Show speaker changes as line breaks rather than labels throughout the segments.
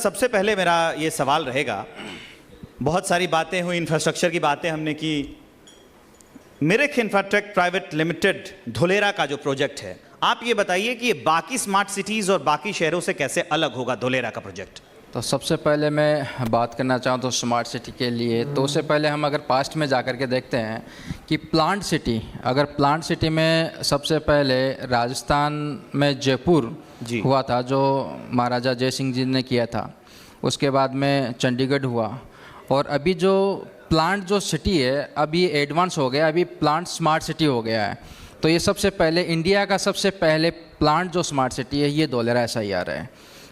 सबसे पहले मेरा ये सवाल रहेगा, बहुत सारी बातें हुई, इंफ्रास्ट्रक्चर की बातें हमने की। Mirik Infratech private limited Dholera का जो प्रोजेक्ट है, आप ये बताइए कि ये बाकी स्मार्ट सिटीज़ और बाकी शहरों से कैसे अलग होगा धुलेरा का प्रोजेक्ट?
तो सबसे पहले मैं बात करना चाहूँ तो स्मार्ट सिटी के लिए, तो उससे पहले हम अगर पास्ट में जा कर के देखते हैं कि प्लांट सिटी में सबसे पहले राजस्थान में जयपुर हुआ था, जो महाराजा जय सिंह जी ने किया था। उसके बाद में चंडीगढ़ हुआ, और अभी जो प्लांट जो सिटी है अभी एडवांस हो गया, अभी प्लांट स्मार्ट सिटी हो गया है। तो ये सबसे पहले इंडिया का सबसे पहले प्लांट जो स्मार्ट सिटी है ये धोलेरा SIR है,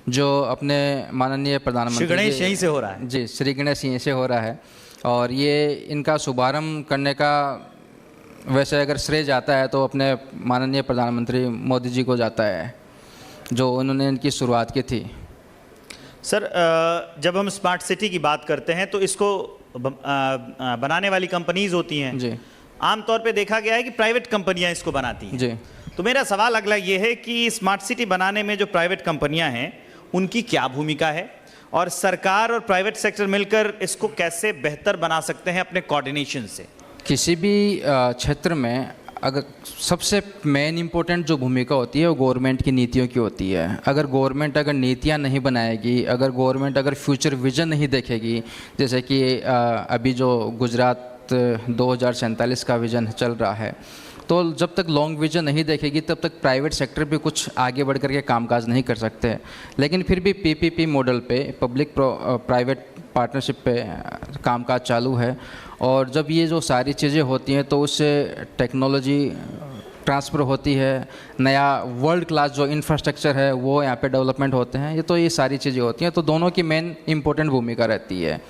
जो अपने माननीय प्रधानमंत्री
श्री गणेश यहीं से हो रहा है।
जी, श्री गणेश यहीं से हो रहा है। और ये इनका शुभारंभ करने का वैसे अगर श्रेय जाता है तो अपने माननीय प्रधानमंत्री मोदी जी को जाता है, जो उन्होंने इनकी शुरुआत की थी।
सर, जब हम स्मार्ट सिटी की बात करते हैं तो इसको बनाने वाली कंपनीज होती हैं
जी,
आमतौर पे देखा गया है कि प्राइवेट कंपनियां इसको बनाती हैं
जी।
तो मेरा सवाल अगला ये है कि स्मार्ट सिटी बनाने में जो प्राइवेट कंपनियां हैं उनकी क्या भूमिका है, और सरकार और प्राइवेट सेक्टर मिलकर इसको कैसे बेहतर बना सकते हैं अपने कोऑर्डिनेशन से?
किसी भी क्षेत्र में अगर सबसे मेन इम्पोर्टेंट जो भूमिका होती है वो गवर्नमेंट की नीतियों की होती है। अगर गवर्नमेंट अगर नीतियां नहीं बनाएगी, अगर गवर्नमेंट अगर फ्यूचर विजन नहीं देखेगी, जैसे कि अभी जो गुजरात 2047 का विजन चल रहा है, तो जब तक लॉन्ग विजन नहीं देखेगी तब तक प्राइवेट सेक्टर भी कुछ आगे बढ़ कर के कामकाज नहीं कर सकते। लेकिन फिर भी PPP मॉडल पे, पब्लिक प्राइवेट पार्टनरशिप पे कामकाज चालू है। और जब ये जो सारी चीज़ें होती हैं तो उससे टेक्नोलॉजी ट्रांसफ़र होती है, नया वर्ल्ड क्लास जो इंफ्रास्ट्रक्चर है वो यहाँ पे डेवलपमेंट होते हैं। ये सारी चीज़ें होती हैं, तो दोनों की मेन इंपॉर्टेंट भूमिका रहती है।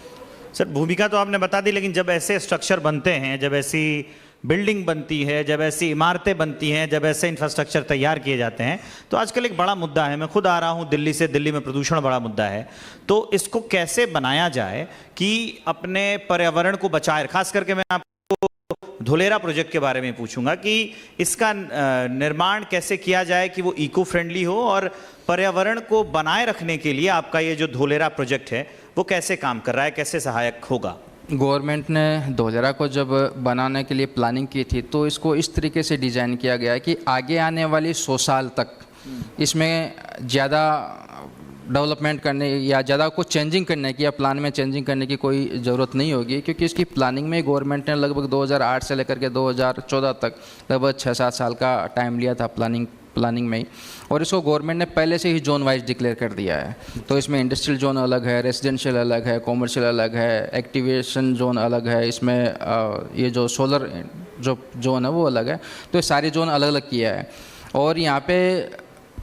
सर, भूमिका तो आपने बता दी, लेकिन जब ऐसे स्ट्रक्चर बनते हैं, जब ऐसी बिल्डिंग बनती है, जब ऐसी इमारतें बनती हैं, जब ऐसे इंफ्रास्ट्रक्चर तैयार किए जाते हैं, तो आजकल एक बड़ा मुद्दा है, मैं खुद आ रहा हूँ दिल्ली से, दिल्ली में प्रदूषण बड़ा मुद्दा है। तो इसको कैसे बनाया जाए कि अपने पर्यावरण को बचाए? खास करके मैं आपको धुलेरा प्रोजेक्ट के बारे में पूछूंगा कि इसका निर्माण कैसे किया जाए कि वो इको फ्रेंडली हो, और पर्यावरण को बनाए रखने के लिए आपका ये जो धुलेरा प्रोजेक्ट है वो कैसे काम कर रहा है, कैसे सहायक होगा?
गवर्नमेंट ने धुलेरा को जब बनाने के लिए प्लानिंग की थी तो इसको इस तरीके से डिज़ाइन किया गया है कि आगे आने वाली 100 साल तक इसमें ज़्यादा डेवलपमेंट करने या ज़्यादा कुछ चेंजिंग करने की या प्लान में चेंजिंग करने की कोई ज़रूरत नहीं होगी, क्योंकि इसकी प्लानिंग में गवर्नमेंट ने लगभग 2008 से लेकर के 2014 तक लगभग 6-7 साल का टाइम लिया था प्लानिंग में ही। और इसको गवर्नमेंट ने पहले से ही जोन वाइज डिक्लेयर कर दिया है। तो इसमें इंडस्ट्रियल जोन अलग है, रेजिडेंशियल अलग है, कॉमर्शियल अलग है, एक्टिवेशन जोन अलग है, इसमें ये जो सोलर जो जोन है वो अलग है। तो ये सारी जोन अलग अलग किया है। और यहाँ पे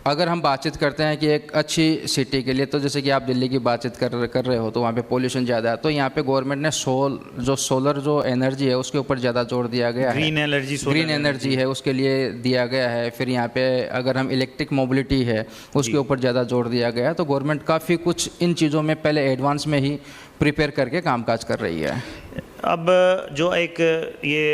अगर हम बातचीत करते हैं कि एक अच्छी सिटी के लिए, तो जैसे कि आप दिल्ली की बातचीत कर रहे हो तो वहाँ पे पोल्यूशन ज़्यादा है, तो यहाँ पे गवर्नमेंट ने सोलर जो एनर्जी है उसके ऊपर ज़्यादा जोर दिया गया है। ग्रीन एनर्जी है उसके लिए दिया गया है। फिर यहाँ पे अगर हम इलेक्ट्रिक मोबिलिटी है उसके ऊपर ज़्यादा जोर दिया गया है। तो गवर्नमेंट काफ़ी कुछ इन चीज़ों में पहले एडवांस में ही प्रिपेयर करके कामकाज कर रही है।
अब जो एक ये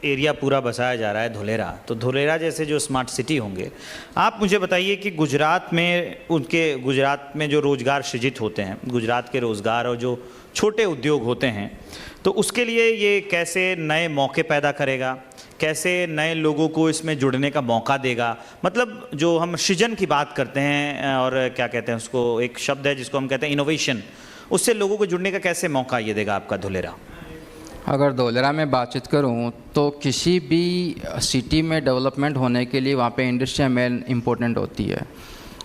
एरिया पूरा बसाया जा रहा है धुलेरा, तो धुलेरा जैसे जो स्मार्ट सिटी होंगे, आप मुझे बताइए कि गुजरात में जो रोज़गार सृजित होते हैं, गुजरात के रोज़गार और जो छोटे उद्योग होते हैं, तो उसके लिए ये कैसे नए मौके पैदा करेगा, कैसे नए लोगों को इसमें जुड़ने का मौका देगा? मतलब जो हम सृजन की बात करते हैं, और क्या कहते हैं उसको, एक शब्द है जिसको हम कहते हैं इनोवेशन, उससे लोगों को जुड़ने का कैसे मौका ये देगा आपका धुलेरा?
अगर धुलेरा में बातचीत करूं तो किसी भी सिटी में डेवलपमेंट होने के लिए वहाँ पे इंडस्ट्रियाँ मेन इम्पोर्टेंट होती है।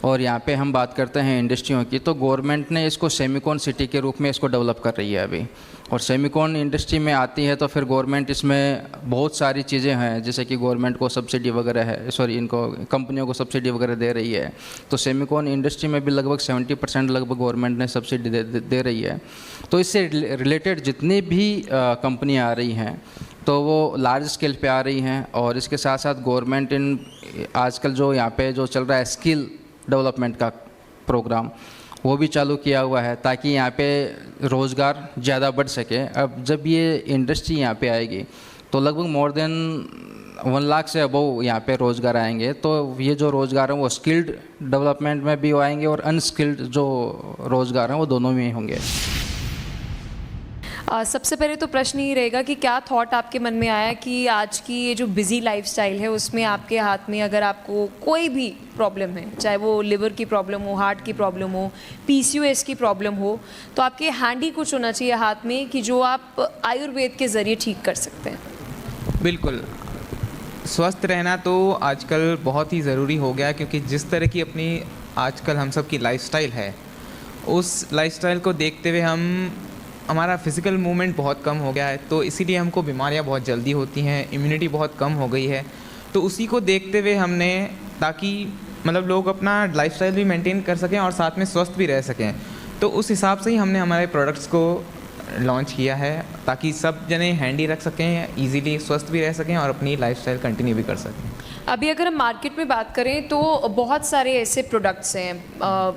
और यहाँ पे हम बात करते हैं इंडस्ट्रियों की, तो गवर्नमेंट ने इसको सेमिकॉन सिटी के रूप में इसको डेवलप कर रही है अभी। और सेमिकॉन इंडस्ट्री में आती है तो फिर गवर्नमेंट इसमें बहुत सारी चीज़ें हैं, जैसे कि गवर्नमेंट को सब्सिडी वगैरह है, इनको कंपनियों को सब्सिडी वगैरह दे रही है। तो सेमिकॉन इंडस्ट्री में भी लगभग 70% लगभग गवर्नमेंट ने सब्सिडी दे रही है। तो इससे रिलेटेड जितनी भी कंपनियाँ आ रही हैं तो वो लार्ज स्केल पे आ रही हैं। और इसके साथ साथ गवर्नमेंट आजकल जो यहाँ पे जो चल रहा है स्किल डेवलपमेंट का प्रोग्राम, वो भी चालू किया हुआ है ताकि यहाँ पे रोज़गार ज़्यादा बढ़ सके। अब जब ये इंडस्ट्री यहाँ पे आएगी तो लगभग मोर देन 1 लाख से अबव यहाँ पे रोज़गार आएंगे। तो ये जो रोज़गार हैं वो स्किल्ड डेवलपमेंट में भी आएंगे और अनस्किल्ड जो रोज़गार हैं वो दोनों में ही होंगे।
सबसे पहले तो प्रश्न ये रहेगा कि क्या थॉट आपके मन में आया कि आज की ये जो बिज़ी लाइफस्टाइल है उसमें आपके हाथ में अगर आपको कोई भी प्रॉब्लम है, चाहे वो लिवर की प्रॉब्लम हो, हार्ट की प्रॉब्लम हो, पीसीओएस की प्रॉब्लम हो, तो आपके हैंडी कुछ होना चाहिए हाथ में कि जो आप आयुर्वेद के ज़रिए ठीक कर सकते हैं।
बिल्कुल, स्वस्थ रहना तो आजकल बहुत ही ज़रूरी हो गया, क्योंकि जिस तरह की अपनी आजकल हम सब की लाइफस्टाइल है, उस लाइफस्टाइल को देखते हुए हमारा फिज़िकल मूवमेंट बहुत कम हो गया है, तो इसीलिए हमको बीमारियां बहुत जल्दी होती हैं, इम्यूनिटी बहुत कम हो गई है। तो उसी को देखते हुए हमने, ताकि मतलब लोग अपना लाइफस्टाइल भी मेंटेन कर सकें और साथ में स्वस्थ भी रह सकें, तो उस हिसाब से ही हमने हमारे प्रोडक्ट्स को लॉन्च किया है, ताकि सब जने हैंडी रख सकें, इजीली स्वस्थ भी रह सकें और अपनी लाइफस्टाइल कंटिन्यू भी कर सकें।
अभी अगर हम मार्केट में बात करें तो बहुत सारे ऐसे प्रोडक्ट्स हैं,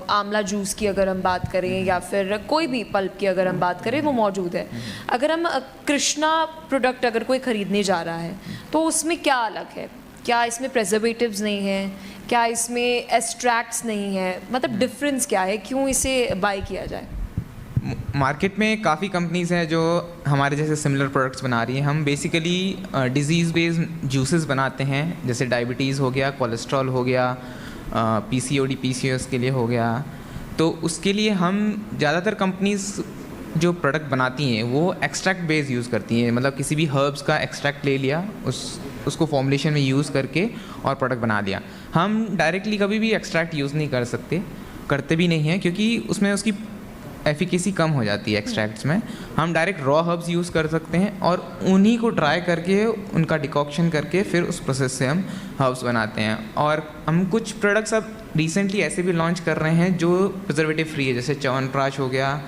आंवला जूस की अगर हम बात करें या फिर कोई भी पल्प की अगर हम बात करें वो मौजूद है। अगर हम कृष्णा प्रोडक्ट अगर कोई ख़रीदने जा रहा है तो उसमें क्या अलग है? क्या इसमें प्रेजर्वेटिव्स नहीं हैं? क्या इसमें एक्सट्रैक्ट्स नहीं है? मतलब डिफरेंस क्या है, क्यों इसे बाय किया जाए?
मार्केट में काफ़ी कंपनीज़ हैं जो हमारे जैसे सिमिलर प्रोडक्ट्स बना रही हैं। हम बेसिकली डिज़ीज़ बेस्ड जूसेस बनाते हैं, जैसे डायबिटीज़ हो गया, कोलेस्ट्रॉल हो गया, पीसीओडी पीसीओएस के लिए हो गया। तो उसके लिए हम ज़्यादातर कंपनीज़ जो प्रोडक्ट बनाती हैं वो एक्सट्रैक्ट बेस्ड यूज़ करती हैं, मतलब किसी भी हर्ब्स का एक्सट्रैक्ट ले लिया, उसको फॉर्मुलेशन में यूज़ करके और प्रोडक्ट बना दिया। हम डायरेक्टली कभी भी एक्सट्रैक्ट यूज़ नहीं कर सकते, करते भी नहीं हैं, क्योंकि उसमें उसकी एफिकेसी कम हो जाती है एक्सट्रैक्ट्स में। हम डायरेक्ट रॉ हर्ब्स यूज़ कर सकते हैं और उन्हीं को ड्राई करके उनका डिकॉक्शन करके फिर उस प्रोसेस से हम हर्ब्स बनाते हैं। और हम कुछ प्रोडक्ट्स अब रिसेंटली ऐसे भी लॉन्च कर रहे हैं जो प्रिजर्वेटिव फ्री है, जैसे च्यवनप्राश हो गया,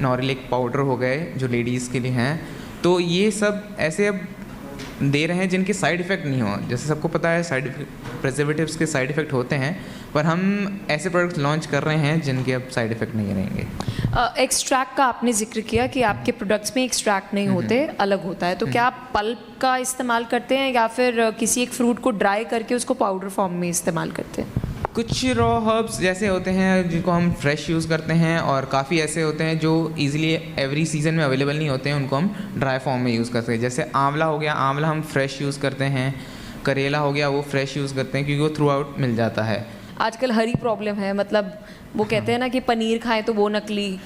नॉरिलिक पाउडर हो गए जो लेडीज़ के लिए हैं। तो ये सब ऐसे अब दे रहे हैं जिनके साइड इफ़ेक्ट नहीं हो। जैसे सबको पता है प्रिजर्वेटिव्स के साइड इफ़ेक्ट होते हैं, पर हम ऐसे प्रोडक्ट्स लॉन्च कर रहे हैं जिनके अब साइड इफ़ेक्ट नहीं रहेंगे।
एक्सट्रैक्ट का आपने जिक्र किया कि आपके प्रोडक्ट्स में एक्सट्रैक्ट नहीं होते, अलग होता है, तो क्या आप पल्प का इस्तेमाल करते हैं या फिर किसी एक फ्रूट को ड्राई करके उसको पाउडर फॉर्म में इस्तेमाल करते हैं?
कुछ रॉ हर्ब्स जैसे होते हैं जिनको हम फ्रेश यूज़ करते हैं, और काफ़ी ऐसे होते हैं जो इजीली एवरी सीज़न में अवेलेबल नहीं होते हैं, उनको हम ड्राई फॉर्म में यूज़ करते हैं। जैसे आंवला हो गया, आंवला हम फ्रेश यूज़ करते हैं। करेला हो गया, वो फ्रेश यूज़ करते हैं क्योंकि वो थ्रू आउट मिल जाता है।
आजकल हरी प्रॉब्लम है, मतलब वो कहते हैं ना कि पनीर खाएं तो वो नकली,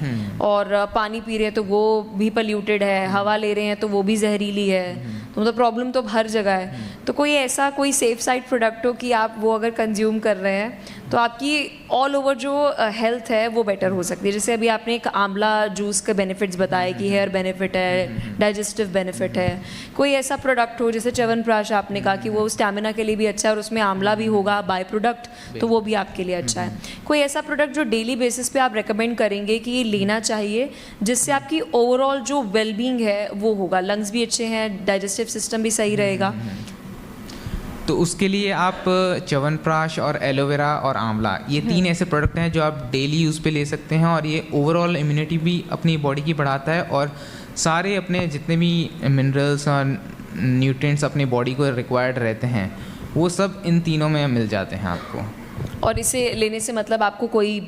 और पानी पी रहे हैं तो वो भी पल्यूटेड है, हवा ले रहे हैं तो वो भी जहरीली है, तो मतलब प्रॉब्लम तो हर जगह है। तो कोई ऐसा कोई सेफ साइड प्रोडक्ट हो कि आप वो अगर कंज्यूम कर रहे हैं तो आपकी ऑल ओवर जो हेल्थ है वो बेटर हो सकती है। जैसे अभी आपने एक आंवला जूस के बेनिफिट्स बताए कि हेयर बेनिफिट है, डाइजेस्टिव बेनिफिट है। कोई ऐसा प्रोडक्ट हो जैसे च्यवनप्राश आपने कहा कि वो स्टैमिना के लिए भी अच्छा है और उसमें आंवला भी होगा बाय प्रोडक्ट, तो वो भी आपके लिए अच्छा है। कोई ऐसा प्रोडक्ट जो डेली बेसिस पे आप रेकमेंड करेंगे कि ये लेना चाहिए जिससे आपकी ओवरऑल जो वेलबींग है वो होगा, लंग्स भी अच्छे हैं, डाइजेस्टिव सिस्टम भी सही रहेगा?
तो उसके लिए आप च्यवनप्राश और एलोवेरा और आंवला, ये 3 ऐसे प्रोडक्ट हैं जो आप डेली यूज़ पे ले सकते हैं, और ये ओवरऑल इम्यूनिटी भी अपनी बॉडी की बढ़ाता है और सारे अपने जितने भी मिनरल्स और न्यूट्रिएंट्स अपनी बॉडी को रिक्वायर्ड रहते हैं वो सब इन तीनों में मिल जाते हैं आपको।
और इसे लेने से मतलब आपको कोई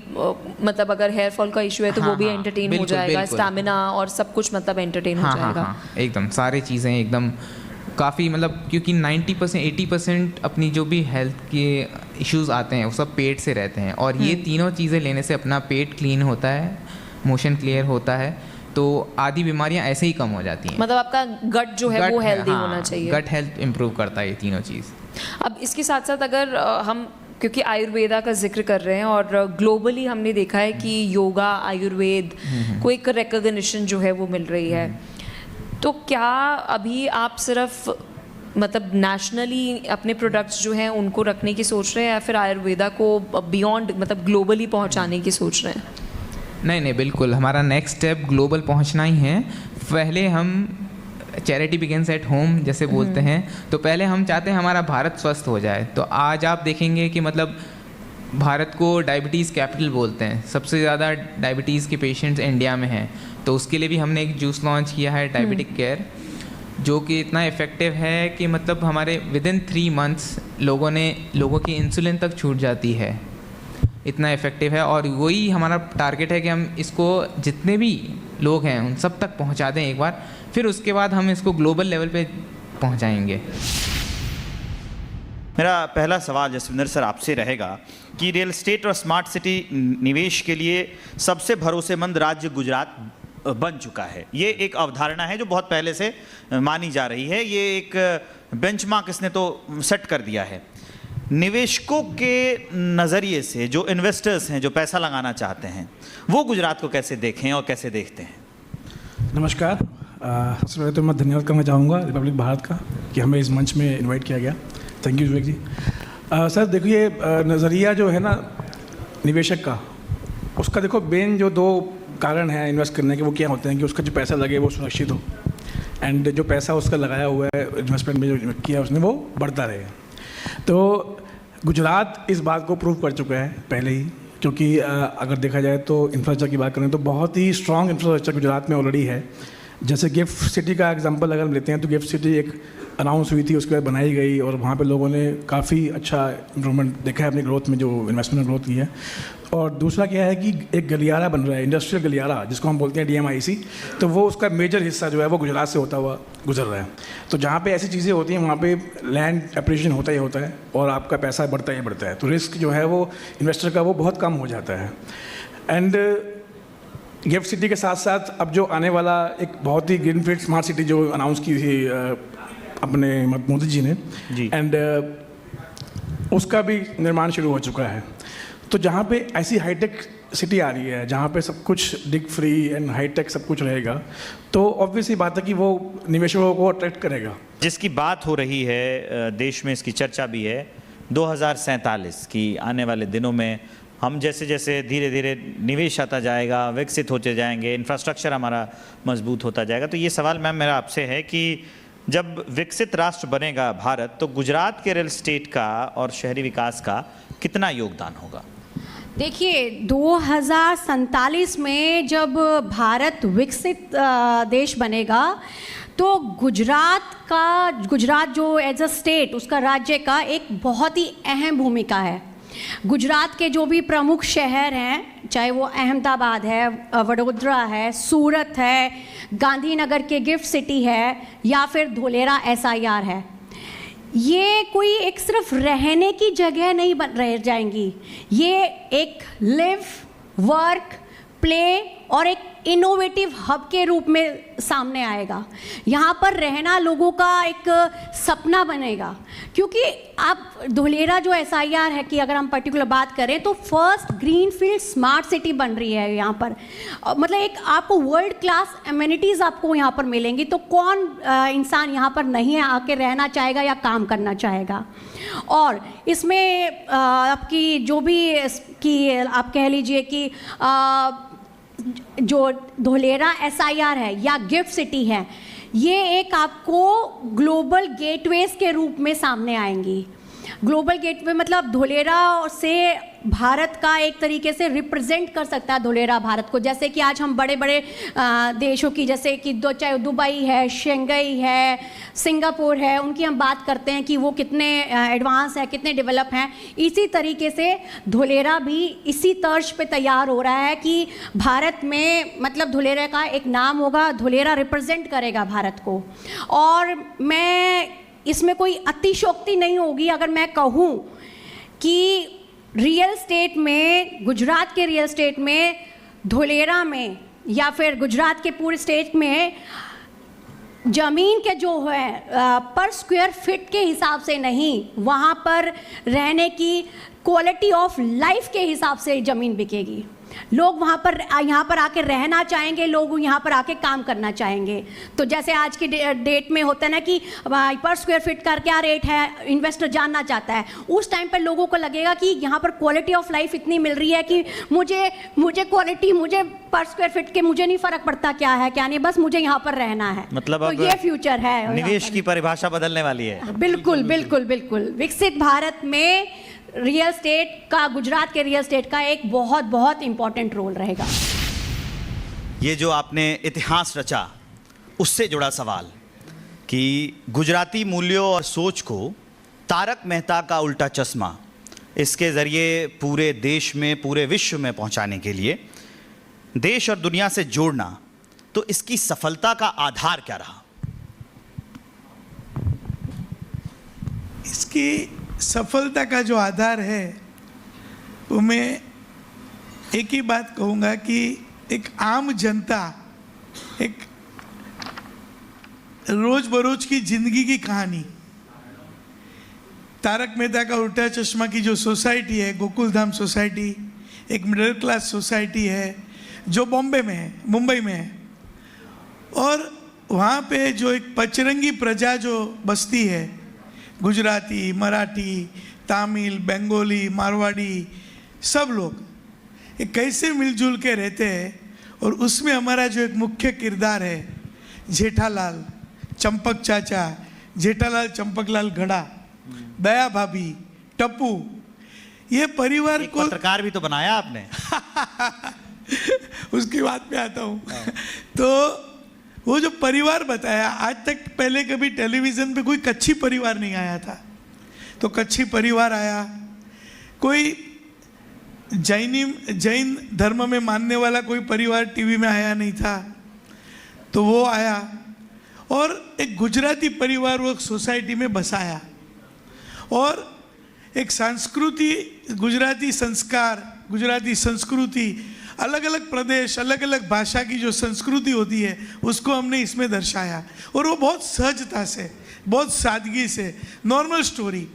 मतलब अगर हेयर फॉल का इशू है तो वो भी एंटरटेन हो जाएगा, स्टैमिना और सब कुछ मतलब एंटरटेन हो जाएगा।
एकदम सारी चीज़ें एकदम काफ़ी, मतलब क्योंकि 90% 80% अपनी जो भी हेल्थ के इश्यूज आते हैं वो सब पेट से रहते हैं, और ये तीनों चीज़ें लेने से अपना पेट क्लीन होता है, मोशन क्लियर होता है, तो आधी बीमारियां ऐसे ही कम हो जाती हैं।
मतलब आपका गट जो है वो हेल्दी होना चाहिए।
गट हेल्थ इम्प्रूव करता है ये तीनों चीज़।
अब इसके साथ साथ अगर हम क्योंकि आयुर्वेदा का जिक्र कर रहे हैं और ग्लोबली हमने देखा है कि योगा आयुर्वेद को एक रिकॉग्निशन जो है वो मिल रही है, तो क्या अभी आप सिर्फ मतलब नेशनली अपने प्रोडक्ट्स जो हैं उनको रखने की सोच रहे हैं या फिर आयुर्वेदा को बियॉन्ड मतलब ग्लोबली पहुंचाने की सोच रहे हैं?
नहीं, बिल्कुल हमारा नेक्स्ट स्टेप ग्लोबल पहुंचना ही है। पहले हम चैरिटी बिगिंस एट होम जैसे बोलते हैं, तो पहले हम चाहते हैं हमारा भारत स्वस्थ हो जाए। तो आज आप देखेंगे कि मतलब भारत को डायबिटीज़ कैपिटल बोलते हैं, सबसे ज़्यादा डायबिटीज़ के पेशेंट्स इंडिया में हैं, तो उसके लिए भी हमने एक जूस लॉन्च किया है डायबिटिक केयर, जो कि इतना इफ़ेक्टिव है कि मतलब हमारे विदिन 3 मंथ्स लोगों की इंसुलिन तक छूट जाती है, इतना इफ़ेक्टिव है। और वही हमारा टारगेट है कि हम इसको जितने भी लोग हैं उन सब तक पहुंचा दें एक बार, फिर उसके बाद हम इसको ग्लोबल लेवल पे पहुंचाएंगे।
मेरा पहला सवाल जसविंदर सर आपसे रहेगा कि रियल एस्टेट और स्मार्ट सिटी निवेश के लिए सबसे भरोसेमंद राज्य गुजरात बन चुका है। ये एक अवधारणा है जो बहुत पहले से मानी जा रही है, ये एक बेंचमार्क इसने तो सेट कर दिया है। निवेशकों के नज़रिए से जो इन्वेस्टर्स हैं, जो पैसा लगाना चाहते हैं, वो गुजरात को कैसे देखें और कैसे देखते हैं?
नमस्कार। सबसे पहले तो मैं धन्यवाद करना चाहूँगा रिपब्लिक भारत का कि हमें इस मंच में इनवाइट किया गया। Thank you Vivek ji. Sir देखिए, नज़रिया जो है ना निवेशक का, उसका देखो मेन जो 2 कारण हैं इन्वेस्ट करने के, वो क्या होते हैं कि उसका जो पैसा लगे वो सुरक्षित हो, एंड जो पैसा उसका लगाया हुआ है इन्वेस्टमेंट में जो किया उसने वो बढ़ता रहे। तो गुजरात इस बात को प्रूव कर चुका है पहले ही, क्योंकि अगर देखा जाए तो इंफ्रास्ट्रक्चर की बात करें तो बहुत ही स्ट्रॉन्ग इंफ्रास्ट्रक्चर गुजरात में ऑलरेडी है। जैसे गिफ्ट सिटी का एग्जांपल अगर हम लेते हैं तो गिफ्ट सिटी एक अनाउंस हुई थी, उसके बाद बनाई गई और वहाँ पे लोगों ने काफ़ी अच्छा इम्प्रूवमेंट देखा है अपनी ग्रोथ में, जो इन्वेस्टमेंट ग्रोथ की है। और दूसरा क्या है कि एक गलियारा बन रहा है, इंडस्ट्रियल गलियारा जिसको हम बोलते हैं DMIC, तो वो उसका मेजर हिस्सा जो है वो गुजरात से होता हुआ गुजर रहा है। तो जहाँ पे ऐसी चीज़ें होती हैं वहाँ पे लैंड एप्रिशिएशन होता ही होता है और आपका पैसा बढ़ता ही बढ़ता है, तो रिस्क जो है वो इन्वेस्टर का वो बहुत कम हो जाता है। एंड गिफ्ट सिटी के साथ साथ अब जो आने वाला एक बहुत ही ग्रीनफील्ड स्मार्ट सिटी जो अनाउंस की थी अपने मोदी जी ने, एंड उसका भी निर्माण शुरू हो चुका है। तो जहाँ पे ऐसी हाईटेक सिटी आ रही है जहाँ पे सब कुछ डिग फ्री एंड हाईटेक सब कुछ रहेगा, तो ऑब्वियसली बात है कि वो निवेशकों को अट्रैक्ट करेगा।
जिसकी बात हो रही है, देश में इसकी चर्चा भी है 2047 की, आने वाले दिनों में हम जैसे जैसे धीरे धीरे निवेश आता जाएगा, विकसित होते जाएंगे, इंफ्रास्ट्रक्चर हमारा मजबूत होता जाएगा। तो ये सवाल मैम मेरा आपसे है कि जब विकसित राष्ट्र बनेगा भारत, तो गुजरात के रियल एस्टेट का और शहरी विकास का कितना योगदान होगा?
देखिए 2047 में जब भारत विकसित देश बनेगा तो गुजरात जो एज अ स्टेट, उसका राज्य का एक बहुत ही अहम भूमिका है। गुजरात के जो भी प्रमुख शहर हैं, चाहे वो अहमदाबाद है, वडोदरा है, सूरत है, गांधीनगर के गिफ्ट सिटी है या फिर धोलेरा SIR है, ये कोई एक सिर्फ रहने की जगह नहीं बन रह जाएंगी, ये एक लिव, वर्क, प्ले और एक इनोवेटिव हब के रूप में सामने आएगा। यहाँ पर रहना लोगों का एक सपना बनेगा, क्योंकि आप धोलेरा जो SIR है कि अगर हम पर्टिकुलर बात करें तो फर्स्ट ग्रीनफील्ड स्मार्ट सिटी बन रही है यहाँ पर। मतलब एक आपको वर्ल्ड क्लास एमिनिटीज़ आपको यहाँ पर मिलेंगी, तो कौन इंसान यहाँ पर नहीं है आके रहना चाहेगा या काम करना चाहेगा। और इसमें आपकी जो भी कि आप कह लीजिए कि जो धोलेरा SIR है या गिफ्ट सिटी है, ये एक आपको ग्लोबल गेटवेज के रूप में सामने आएंगी। ग्लोबल गेटवे मतलब धोलेरा से भारत का एक तरीके से रिप्रेजेंट कर सकता है धोलेरा भारत को। जैसे कि आज हम बड़े बड़े देशों की, जैसे कि चाहे दुबई है, शंघाई है, सिंगापुर है, उनकी हम बात करते हैं कि वो कितने एडवांस है, कितने डेवलप हैं। इसी तरीके से धोलेरा भी इसी तर्ज पे तैयार हो रहा है कि भारत में मतलब धोलेरा का एक नाम होगा, धोलेरा रिप्रेजेंट करेगा भारत को। और मैं इसमें कोई अतिशयोक्ति नहीं होगी अगर मैं कहूँ कि रियल स्टेट में, गुजरात के रियल स्टेट में, धोलेरा में या फिर गुजरात के पूरे स्टेट में ज़मीन के जो है पर स्क्वायर फिट के हिसाब से नहीं, वहाँ पर रहने की क्वालिटी ऑफ लाइफ के हिसाब से ज़मीन बिकेगी। लोग वहाँ पर यहाँ पर आके रहना चाहेंगे, लोग यहाँ पर आके काम करना चाहेंगे। तो जैसे आज की डेट में होता है ना कि पर स्क्वायर फिट का क्या रेट है, इन्वेस्टर जानना चाहता है। उस टाइम पर लोगों को लगेगा कि यहाँ पर क्वालिटी ऑफ लाइफ इतनी मिल रही है कि मुझे क्वालिटी, मुझे पर स्क्वायर फिट के मुझे नहीं फ़र्क पड़ता क्या है क्या नहीं, बस मुझे यहाँ पर रहना है।
मतलब
तो ये फ्यूचर है,
निवेश की परिभाषा बदलने वाली है।
बिल्कुल बिल्कुल बिल्कुल। विकसित भारत में रियल स्टेट का, गुजरात के रियल स्टेट का एक बहुत बहुत इंपॉर्टेंट रोल रहेगा।
ये जो आपने इतिहास रचा, उससे जुड़ा सवाल कि गुजराती मूल्यों और सोच को तारक मेहता का उल्टा चश्मा इसके ज़रिए पूरे देश में, पूरे विश्व में पहुंचाने के लिए देश और दुनिया से जोड़ना, तो इसकी सफलता का आधार क्या रहा?
इसकी सफलता का जो आधार है वो मैं एक ही बात कहूँगा कि एक आम जनता, एक रोज बरोज की जिंदगी की कहानी, तारक मेहता का उल्टा चश्मा की जो सोसाइटी है, गोकुलधाम सोसाइटी, एक मिडिल क्लास सोसाइटी है जो बॉम्बे में है, मुंबई में है, और वहाँ पे जो एक पचरंगी प्रजा जो बसती है, गुजराती, मराठी, तमिल, बंगाली, मारवाड़ी, सब लोग ये कैसे मिलजुल के रहते हैं। और उसमें हमारा जो एक मुख्य किरदार है जेठालाल, चंपक चाचा, जेठालाल चंपकलाल घड़ा, दया भाभी, टप्पू, ये परिवार
एक
को
पत्रकार भी तो बनाया आपने।
उसकी बात पे आता हूँ। तो वो जो परिवार बताया, आज तक पहले कभी टेलीविज़न पे कोई कच्छी परिवार नहीं आया था, तो कच्छी परिवार आया। कोई जैन धर्म में मानने वाला कोई परिवार टीवी में आया नहीं था, तो वो आया, और एक गुजराती परिवार वो सोसाइटी में बसाया, और एक संस्कृति, गुजराती संस्कार, गुजराती संस्कृति, अलग अलग प्रदेश, अलग अलग भाषा की जो संस्कृति होती है उसको हमने इसमें दर्शाया। और वो बहुत सहजता से, बहुत सादगी से, नॉर्मल स्टोरी,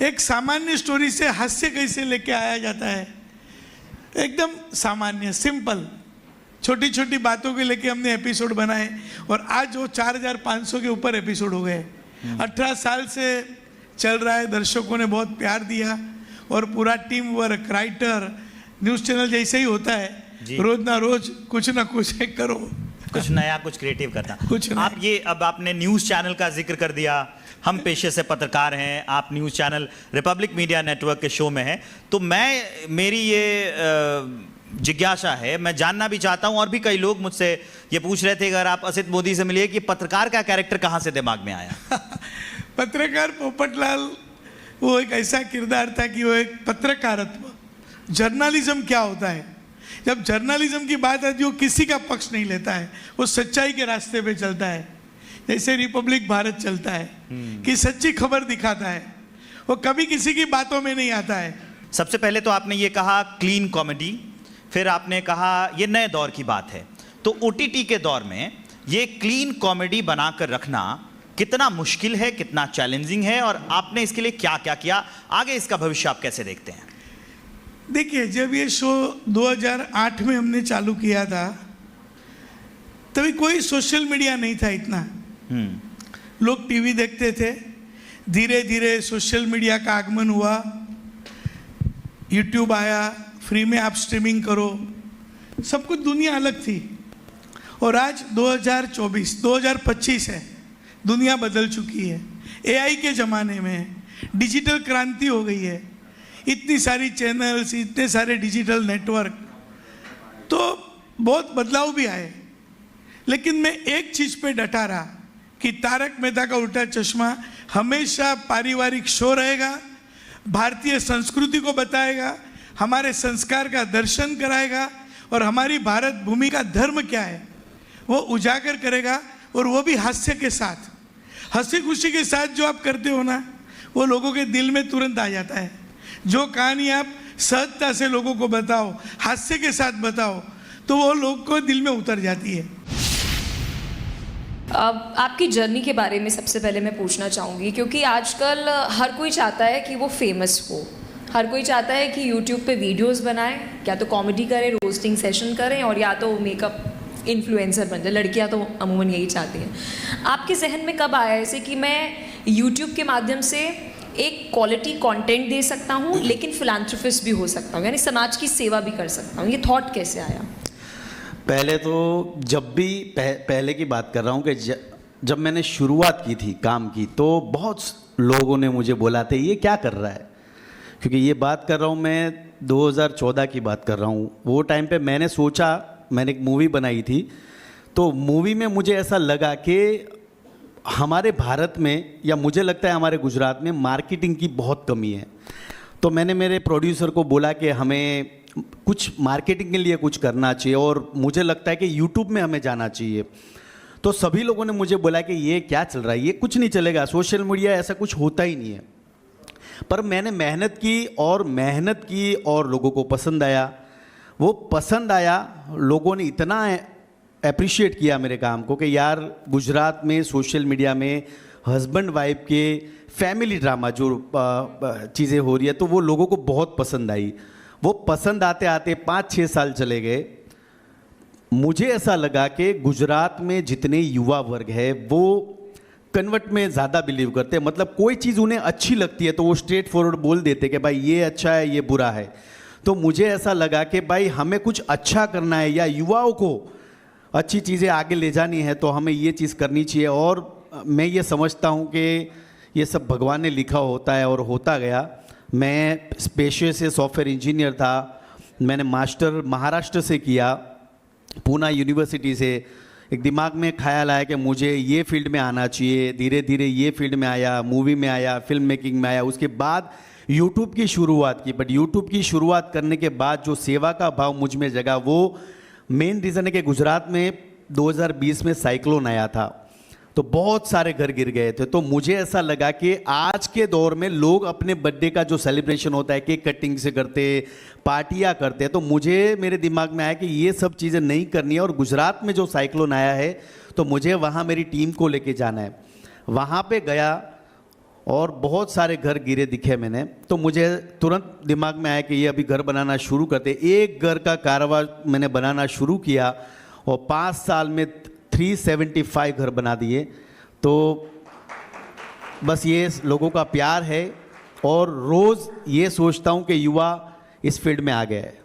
एक सामान्य स्टोरी से हास्य कैसे लेके आया जाता है, एकदम सामान्य, सिंपल, छोटी छोटी बातों के लेके हमने एपिसोड बनाए। और आज वो 4500 के ऊपर एपिसोड हो गए। 18 साल से चल रहा है, दर्शकों ने बहुत प्यार दिया, और पूरा team work, writer, news channel जैसे ही होता है, रोज ना रोज कुछ ना कुछ एक करो,
कुछ नया, कुछ क्रिएटिव करना।
कुछ
आप ये, अब आपने न्यूज़ चैनल का जिक्र कर दिया, हम पेशे से पत्रकार हैं, आप news channel Republic media network के शो में हैं, तो मेरी ये जिज्ञासा है, मैं जानना भी चाहता हूं, और भी कई लोग मुझसे ये पूछ रहे थे अगर आप असित मोदी से मिलिए कि पत्रकार का कैरेक्टर कहां से दिमाग में आया?
पत्रकार पोपटलाल वो एक ऐसा किरदार था कि वो एक पत्रकारत्व, जर्नलिज्म क्या होता है, जब जर्नलिज्म की बात आती है वो किसी का पक्ष नहीं लेता है, वो सच्चाई के रास्ते पे चलता है, जैसे रिपब्लिक भारत चलता है कि सच्ची खबर दिखाता है, वो कभी किसी की बातों में नहीं आता है।
सबसे पहले तो आपने ये कहा क्लीन कॉमेडी, फिर आपने कहा ये नए दौर की बात है, तो OTT के दौर में ये क्लीन कॉमेडी बनाकर रखना कितना मुश्किल है, कितना चैलेंजिंग है, और आपने इसके लिए क्या क्या किया, आगे इसका भविष्य आप कैसे देखते हैं?
देखिए, जब ये शो 2008 में हमने चालू किया था, तभी कोई सोशल मीडिया नहीं था इतना, लोग टीवी देखते थे। धीरे धीरे सोशल मीडिया का आगमन हुआ, यूट्यूब आया, फ्री में आप स्ट्रीमिंग करो, सब कुछ दुनिया अलग थी। और आज 2025 है, दुनिया बदल चुकी है, AI के ज़माने में डिजिटल क्रांति हो गई है, इतनी सारी चैनल्स, इतने सारे डिजिटल नेटवर्क, तो बहुत बदलाव भी आए। लेकिन मैं एक चीज़ पे डटा रहा कि तारक मेहता का उल्टा चश्मा हमेशा पारिवारिक शो रहेगा, भारतीय संस्कृति को बताएगा, हमारे संस्कार का दर्शन कराएगा, और हमारी भारत भूमि का धर्म क्या है वो उजागर करेगा, और वो भी हास्य के साथ, हंसी खुशी के साथ। जो आप करते हो ना, वो लोगों के दिल में तुरंत आ जाता है। जो कहानी आप सहजता से लोगों को बताओ, हास्य के साथ बताओ, तो वो लोग को दिल में उतर जाती है।
अब आपकी जर्नी के बारे में सबसे पहले मैं पूछना चाहूँगी, क्योंकि आजकल हर कोई चाहता है कि वो फेमस हो, हर कोई चाहता है कि यूट्यूब पे वीडियोस बनाए, या तो कॉमेडी करें, रोस्टिंग सेशन करें, और या तो मेकअप इन्फ्लुएंसर बन जाए। लड़कियां तो अमूमन यही चाहती हैं। आपके जहन में कब आया ऐसे कि मैं यूट्यूब के माध्यम से एक क्वालिटी कंटेंट दे सकता हूँ, लेकिन फिलांथ्रोपिस्ट भी हो सकता हूँ, यानी समाज की सेवा भी कर सकता हूँ? ये थॉट कैसे आया?
पहले तो जब भी पहले की बात कर रहा हूँ कि जब मैंने शुरुआत की थी काम की, तो बहुत लोगों ने मुझे बोला था ये क्या कर रहा है, क्योंकि ये बात कर रहा हूँ मैं 2014 की बात कर रहा हूँ। वो टाइम पे मैंने सोचा, मैंने एक मूवी बनाई थी, तो मूवी में मुझे ऐसा लगा कि हमारे भारत में या मुझे लगता है हमारे गुजरात में मार्केटिंग की बहुत कमी है। तो मैंने मेरे प्रोड्यूसर को बोला कि हमें कुछ मार्केटिंग के लिए कुछ करना चाहिए और मुझे लगता है कि यूट्यूब में हमें जाना चाहिए। तो सभी लोगों ने मुझे बोला कि ये क्या चल रहा है, ये कुछ नहीं चलेगा, सोशल मीडिया ऐसा कुछ होता ही नहीं है। पर मैंने मेहनत की और लोगों को पसंद आया। वो पसंद आया, लोगों ने इतना अप्रिशिएट किया मेरे काम को कि यार गुजरात में सोशल मीडिया में हस्बैंड वाइफ के फैमिली ड्रामा जो चीज़ें हो रही है तो वो लोगों को बहुत पसंद आई। वो पसंद आते आते 5-6 साल चले गए। मुझे ऐसा लगा कि गुजरात में जितने युवा वर्ग है वो कन्वर्ट में ज़्यादा बिलीव करते हैं। मतलब कोई चीज़ उन्हें अच्छी लगती है तो वो स्ट्रेट फॉरवर्ड बोल देते कि भाई ये अच्छा है, ये बुरा है। तो मुझे ऐसा लगा कि भाई हमें कुछ अच्छा करना है या युवाओं को अच्छी चीज़ें आगे ले जानी है तो हमें ये चीज़ करनी चाहिए। और मैं ये समझता हूँ कि ये सब भगवान ने लिखा होता है और होता गया। मैं पेशे से सॉफ्टवेयर इंजीनियर था। मैंने मास्टर महाराष्ट्र से किया, पूना यूनिवर्सिटी से। एक दिमाग में ख्याल आया कि मुझे ये फील्ड में आना चाहिए। धीरे धीरे ये फील्ड में आया, मूवी में आया, फिल्म मेकिंग में आया। उसके बाद यूट्यूब की शुरुआत की। बट यूट्यूब की शुरुआत करने के बाद जो सेवा का भाव मुझ में जगा वो मेन रीज़न है कि गुजरात में 2020 में साइक्लोन आया था तो बहुत सारे घर गिर गए थे। तो मुझे ऐसा लगा कि आज के दौर में लोग अपने बर्थडे का जो सेलिब्रेशन होता है केक कटिंग से करते, पार्टियां करते, तो मुझे मेरे दिमाग में आया कि ये सब चीज़ें नहीं करनी है। और गुजरात में जो साइक्लोन आया है तो मुझे वहाँ मेरी टीम को लेके जाना है। वहाँ पे गया और बहुत सारे घर गिरे दिखे मैंने। तो मुझे तुरंत दिमाग में आया कि ये अभी घर बनाना शुरू करते। एक घर का कारोबार मैंने बनाना शुरू किया और 5 साल में 375 घर बना दिए। तो बस ये लोगों का प्यार है और रोज़ ये सोचता हूँ कि युवा इस फील्ड में आ गए हैं।